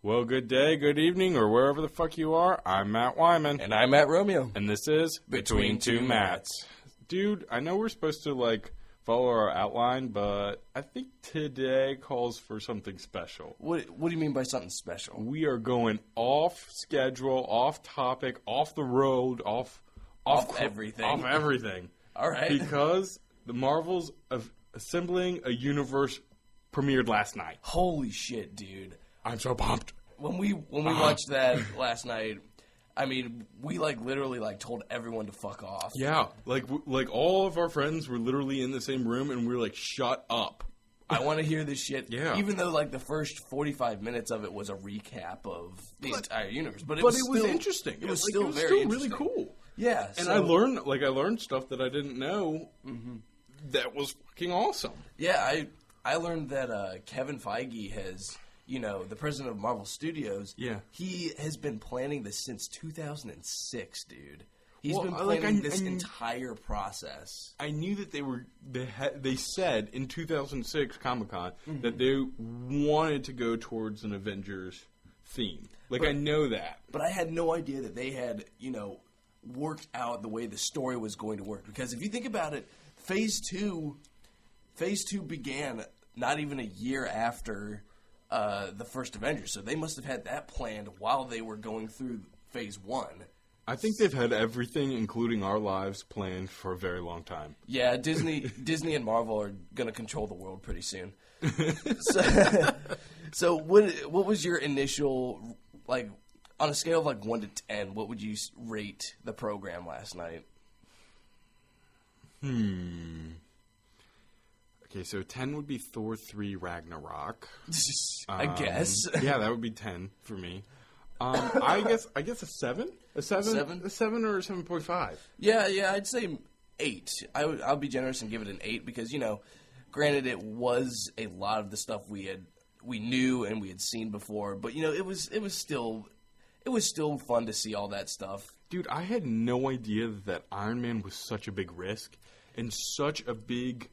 Well, good day, good evening, or wherever the fuck you are. I'm Matt Wyman. And I'm Matt Romeo. And this is Between Two Matts. Dude, I know we're supposed to, follow our outline, but I think today calls for something special. What do you mean by something special? We are going off schedule, off topic, off the road, off everything. Off everything. All right. Because the Marvels of Assembling a Universe premiered last night. Holy shit, dude. I'm so pumped. When we watched that last night, I mean, we literally told everyone to fuck off. Yeah, all of our friends were literally in the same room, and we were like, "Shut up! I want to hear this shit." Yeah. Even though the first 45 minutes of it was a recap of the entire universe, but it was still interesting. It was still very really interesting. cool. Yeah, and I learned stuff that I didn't know. Mm-hmm. That was fucking awesome. Yeah, I learned that Kevin Feige has. The president of Marvel Studios, he has been planning this since 2006, dude. He's been planning this entire process. I knew that they said in 2006 Comic-Con that they wanted to go towards an Avengers theme. I know that. But I had no idea that they had, worked out the way the story was going to work. Because if you think about it, Phase 2 began not even a year after the first Avengers, so they must have had that planned while they were going through Phase 1. I think they've had everything, including our lives, planned for a very long time. Yeah, Disney and Marvel are going to control the world pretty soon. So what was your initial, on a scale of 1 to 10, what would you rate the program last night? Okay, so 10 would be Thor 3 Ragnarok. I guess. Yeah, that would be 10 for me. I guess a 7? A 7? A 7 or a 7.5? Yeah, I'd say 8. I'll be generous and give it an 8 because, granted it was a lot of the stuff we knew and we had seen before, but it was still fun to see all that stuff. Dude, I had no idea that Iron Man was such a big risk and such a big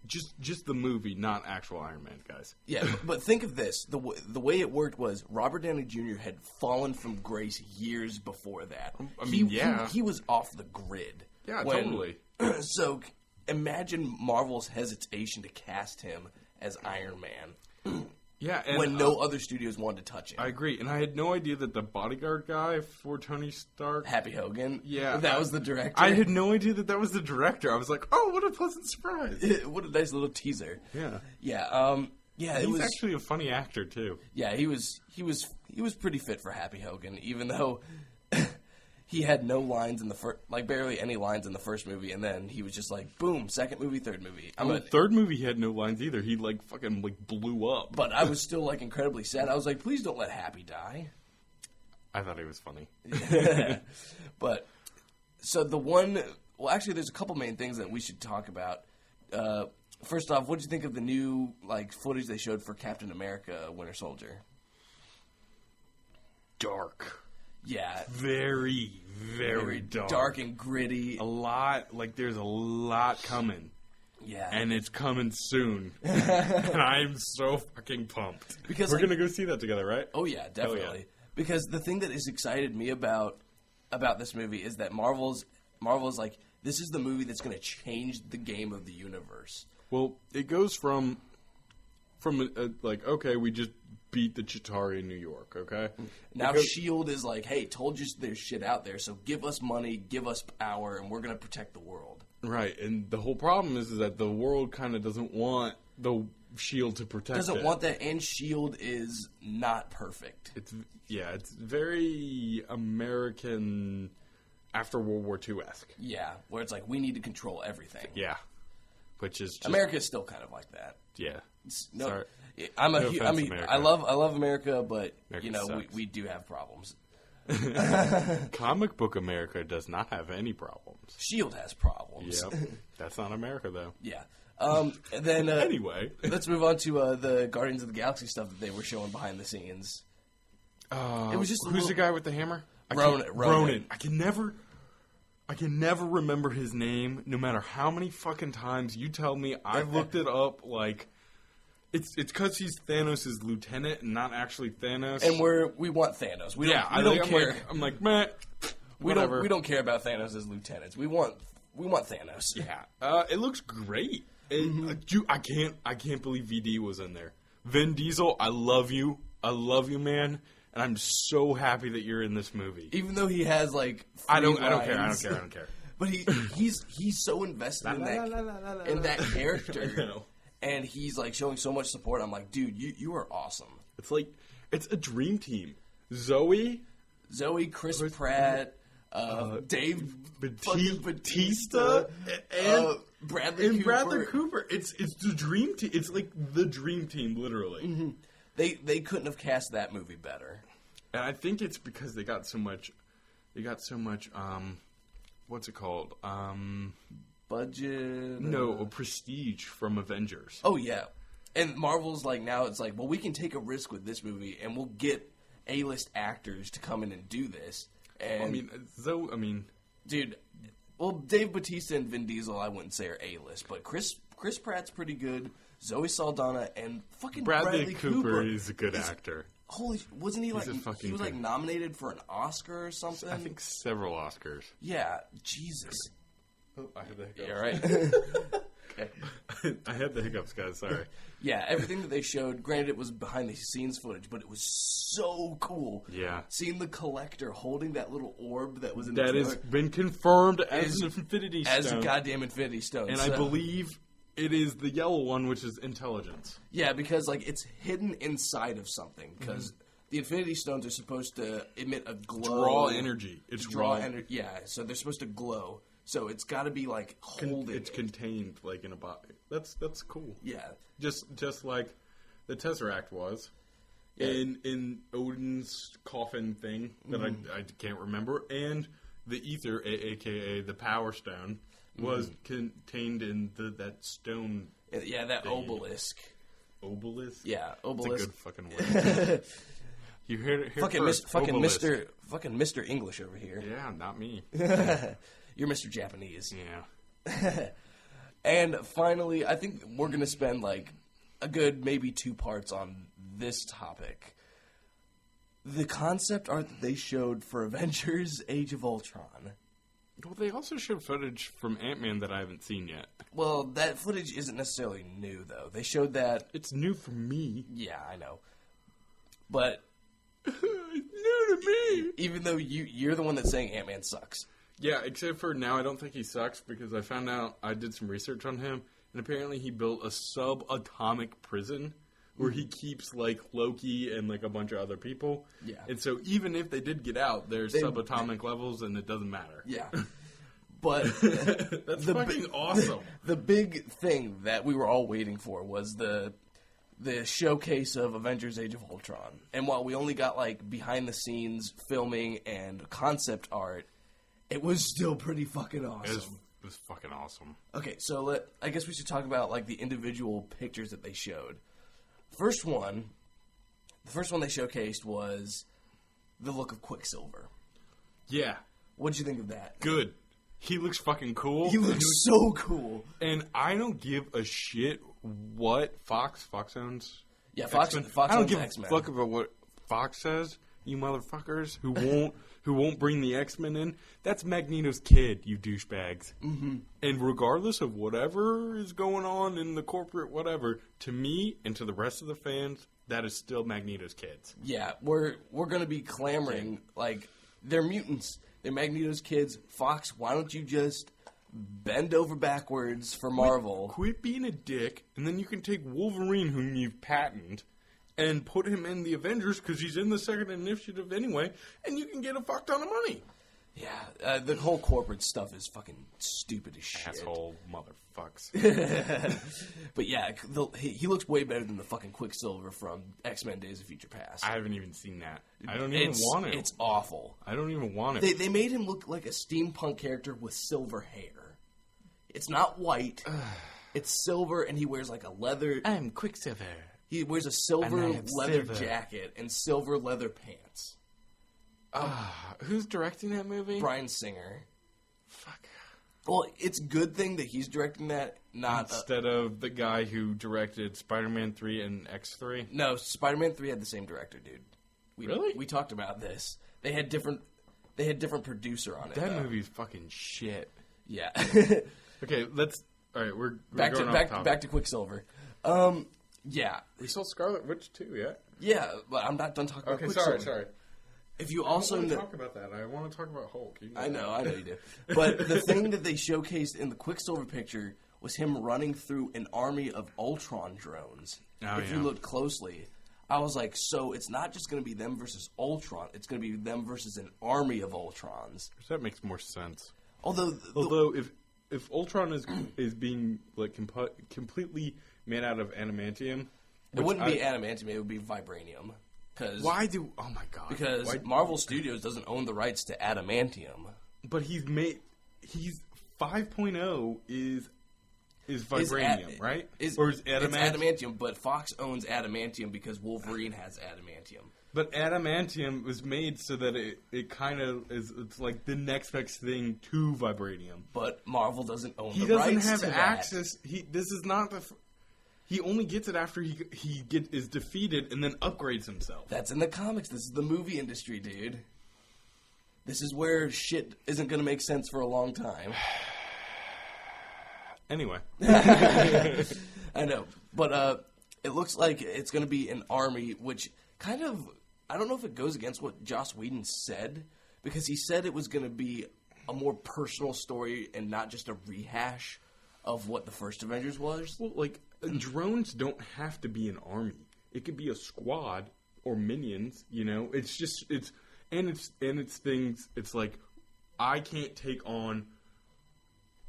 just the movie, not actual Iron Man, guys. Yeah, but think of this. The way it worked was Robert Downey Jr. had fallen from grace years before that. He was off the grid. Yeah, totally. So imagine Marvel's hesitation to cast him as Iron Man. Yeah, and when no other studios wanted to touch him. I agree, and I had no idea that the bodyguard guy for Tony Stark, Happy Hogan, yeah, that was the director. I had no idea that was the director. I was like, oh, what a pleasant surprise! What a nice little teaser. Yeah, yeah. He's actually a funny actor too. Yeah, he was pretty fit for Happy Hogan, even though he had no lines in the first, barely any lines in the first movie, and then he was just boom, second movie, third movie. Third movie he had no lines either. He fucking blew up. But I was still incredibly sad. I was like, please don't let Happy die. I thought he was funny. But so actually, there's a couple main things that we should talk about. First off, what did you think of the new footage they showed for Captain America: Winter Soldier? Dark. Yeah. Very, very dark. Dark and gritty. A lot, there's a lot coming. Yeah. And it's coming soon. And I'm so fucking pumped. Because we're going to go see that together, right? Oh, yeah, definitely. Yeah. Because the thing that has excited me about this movie is that Marvel's this is the movie that's going to change the game of the universe. Well, it goes from okay, we just beat the Chitauri in New York, okay? Now S.H.I.E.L.D. is hey, told you there's shit out there, so give us money, give us power, and we're going to protect the world. Right, and the whole problem is that the world kind of doesn't want the S.H.I.E.L.D. to protect it. Doesn't want that, and S.H.I.E.L.D. is not perfect. It's very American after World War II-esque. Yeah, where it's we need to control everything. Yeah, which is just... America is still kind of like that. Yeah. Sorry. I love America, but we do have problems. Comic book America does not have any problems. S.H.I.E.L.D. has problems. Yep. That's not America, though. Yeah. And then anyway, let's move on to the Guardians of the Galaxy stuff that they were showing behind the scenes. It was just who's the guy with the hammer? Ronan. I can never remember his name, no matter how many fucking times you tell me. I've looked it up It's because he's Thanos' lieutenant and not actually Thanos. And we want Thanos. We don't care. I'm like, meh. We don't care about Thanos as lieutenants. We want Thanos. Yeah. It looks great. I can't believe VD was in there. Vin Diesel, I love you. I love you, man. And I'm so happy that you're in this movie. Even though he has like I don't care. But he's so invested in that character. And he's like showing so much support. I'm like, dude, you are awesome. It's a dream team. Zoe, Chris Pratt, Dave Bautista, and Bradley Cooper. It's the dream team. It's like the dream team, literally. Mm-hmm. They couldn't have cast that movie better. And I think it's because they got so much. What's it called? Budget? No, prestige from Avengers. Oh, yeah. And Marvel's like, now it's like, well, we can take a risk with this movie, and we'll get A-list actors to come in and do this. And dude, well, Dave Bautista and Vin Diesel, I wouldn't say are A-list, but Chris Pratt's pretty good. Zoe Saldana and fucking Bradley Cooper is a good actor. Wasn't he he was like nominated for an Oscar or something? I think several Oscars. Yeah, Jesus. Oh, I had the hiccups. Yeah, right. Okay. I had the hiccups, guys. Sorry. Yeah, everything that they showed, granted it was behind the scenes footage, but it was so cool. Yeah. Seeing the Collector holding that little orb that was in the trailer. That has been confirmed as an Infinity Stone. As a goddamn Infinity Stone. And I believe it is the yellow one, which is intelligence. Yeah, because like it's hidden inside of something. Because the Infinity Stones are supposed to emit a glow. Draw energy. Draw energy. Yeah, so they're supposed to glow. So it's got to be like holding. It's contained like in a body. That's cool. Yeah, just like the Tesseract was in Odin's coffin thing that I can't remember, and the Ether, aka the Power Stone, was contained in that stone. Yeah, that obelisk. Obelisk. Yeah, obelisk. It's a good fucking word. You heard it here fucking Mr. English over here. Yeah, not me. You're Mr. Japanese. Yeah. And finally, I think we're going to spend like a good maybe 2 parts on this topic. The concept art that they showed for Avengers Age of Ultron. Well, they also showed footage from Ant-Man that I haven't seen yet. Well, that footage isn't necessarily new, though. They showed that... It's new for me. Yeah, I know. But... It's new to me! Even though you're the one that's saying Ant-Man sucks. Yeah, except for now I don't think he sucks because I found out, I did some research on him, and apparently he built a subatomic prison where he keeps, like, Loki and, like, a bunch of other people. Yeah. And so even if they did get out, there's subatomic levels and it doesn't matter. Yeah. But... That's fucking awesome. The big thing that we were all waiting for was the showcase of Avengers Age of Ultron. And while we only got, like, behind-the-scenes filming and concept art... It was still pretty fucking awesome. It was fucking awesome. Okay, so I guess we should talk about like the individual pictures that they showed. The first one they showcased was the look of Quicksilver. Yeah. What'd you think of that? Good. He looks fucking cool. He looks so cool. And I don't give a shit what Fox owns. Yeah, Fox owns I don't give X-Men. a fuck about what Fox says, you motherfuckers who won't bring the X-Men in. That's Magneto's kid, you douchebags. Mm-hmm. And regardless of whatever is going on in the corporate whatever, to me and to the rest of the fans, that is still Magneto's kids. Yeah, we're going to be clamoring, like, they're mutants. They're Magneto's kids. Fox, why don't you just bend over backwards for Marvel? Quit being a dick, and then you can take Wolverine, whom you've patented, and put him in the Avengers because he's in the second initiative anyway, and you can get a fuck ton of money. Yeah, the whole corporate stuff is fucking stupid as shit. Asshole motherfucks. But yeah, he looks way better than the fucking Quicksilver from X-Men Days of Future Past. I haven't even seen that. I don't even want it. It's awful. I don't even want it. They made him look like a steampunk character with silver hair. It's not white. It's silver, and he wears like a leather... I'm Quicksilver. He wears a silver leather jacket and silver leather pants. Who's directing that movie? Bryan Singer. Fuck. Well, it's a good thing that he's directing that, not... Instead of the guy who directed Spider-Man 3 and X3? No, Spider-Man 3 had the same director, dude. Really? We talked about this. They had different producer on it. That movie's fucking shit. Yeah. Okay, let's... All right, we're back going off topic. back to Quicksilver. Yeah. We saw Scarlet Witch too, yeah? Yeah, but I'm not done talking about Quicksilver. Sorry. If you also I want to talk about that. I want to talk about Hulk. I know you do. But the thing that they showcased in the Quicksilver picture was him running through an army of Ultron drones. If you look closely, I was like, so it's not just going to be them versus Ultron. It's going to be them versus an army of Ultrons. That makes more sense. Although if Ultron is being like completely made out of adamantium, it wouldn't be adamantium. It would be vibranium. Why do? Oh my god! Because Marvel Studios doesn't own the rights to adamantium. But he's 5.0 is vibranium, right? Or is adamantium? It's adamantium, but Fox owns adamantium because Wolverine has adamantium. But adamantium was made so that it kind of is. It's like the next best thing to vibranium. But Marvel doesn't own the rights to that. He doesn't have access. This is not the. He only gets it after he is defeated and then upgrades himself. That's in the comics. This is the movie industry, dude. This is where shit isn't going to make sense for a long time. Anyway. I know. But it looks like it's going to be an army, which kind of... I don't know if it goes against what Joss Whedon said, because he said it was going to be a more personal story and not just a rehash of what the first Avengers was. Well, like... drones don't have to be an army. It could be a squad or minions, you know? It's just it's things. It's like I can't take on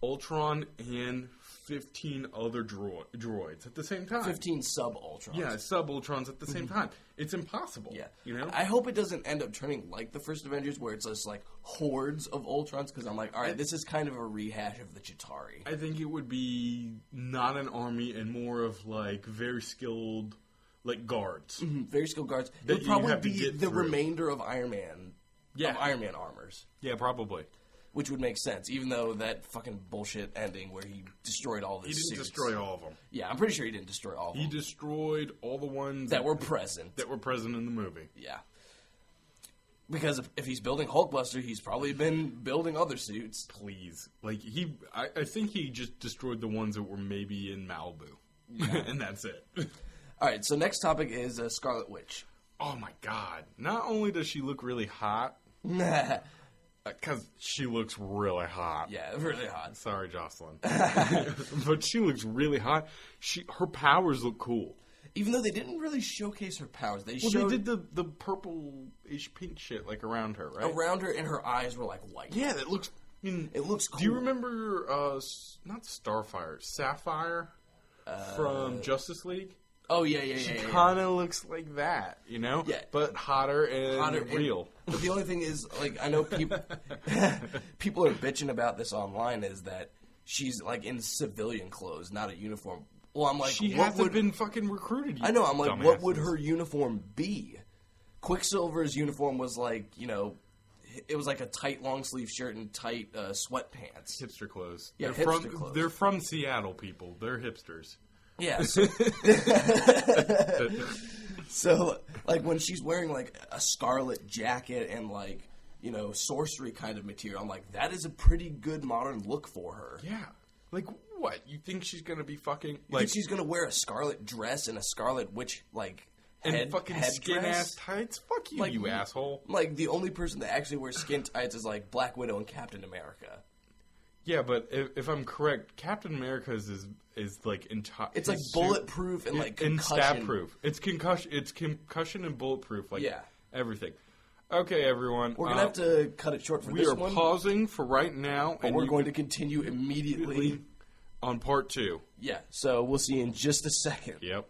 Ultron and 15 other droids at the same time. 15 sub-Ultrons. Yeah, sub-Ultrons at the same time. It's impossible. Yeah. You know? I hope it doesn't end up turning like the first Avengers where it's just like hordes of Ultrons, because I'm like, all right, this is kind of a rehash of the Chitauri. I think it would be not an army and more of like very skilled like guards. Mm-hmm. Very skilled guards. It would probably be the remainder of Iron Man. Yeah. Of Iron Man armors. Yeah, probably. Which would make sense, even though that fucking bullshit ending where he destroyed all of his suits. He didn't destroy all of them. Yeah, I'm pretty sure he didn't destroy all of them. He destroyed all the ones that were present. That were present in the movie. Yeah. Because if he's building Hulkbuster, he's probably been building other suits. Please. Like, I think he just destroyed the ones that were maybe in Malibu. Yeah. And that's it. Alright, so next topic is Scarlet Witch. Oh my god. Not only does she look really hot... Because she looks really hot. Yeah, really hot. Sorry, Jocelyn. But she looks really hot. Her powers look cool. Even though they didn't really showcase her powers. They did the purple-ish pink shit, like, around her, right? Around her, and her eyes were, like, white. Yeah, that looks... it looks cool. Do you remember, not Starfire, Sapphire from Justice League? Oh, yeah. She kind of looks like that, you know? Yeah. But hotter and real. But the only thing is, like, I know people are bitching about this online, is that she's, like, in civilian clothes, not a uniform. Well, I'm like, she hasn't been fucking recruited yet. I know, I'm like, dumbasses. What would her uniform be? Quicksilver's uniform was, like, you know, it was like a tight long-sleeve shirt and tight sweatpants. Hipster clothes. Yeah, clothes. They're from Seattle, people. They're hipsters. Yeah. So, like, when she's wearing, like, a scarlet jacket and, like, you know, sorcery kind of material, I'm like, that is a pretty good modern look for her. Yeah. Like, what? You think she's going to be fucking... You think she's going to wear a scarlet dress and a scarlet witch, like, and fucking skin-ass tights? Fuck you, like, you asshole. Like, the only person that actually wears skin tights is, like, Black Widow and Captain America. Yeah, but if I'm correct, Captain America's is like entire. It's like bulletproof and like concussion. And stab proof. It's concussion and bulletproof. Like everything. Okay, everyone. We're gonna have to cut it short for this one. We are pausing for right now, but we're going to continue immediately on part 2. Yeah. So we'll see you in just a second. Yep.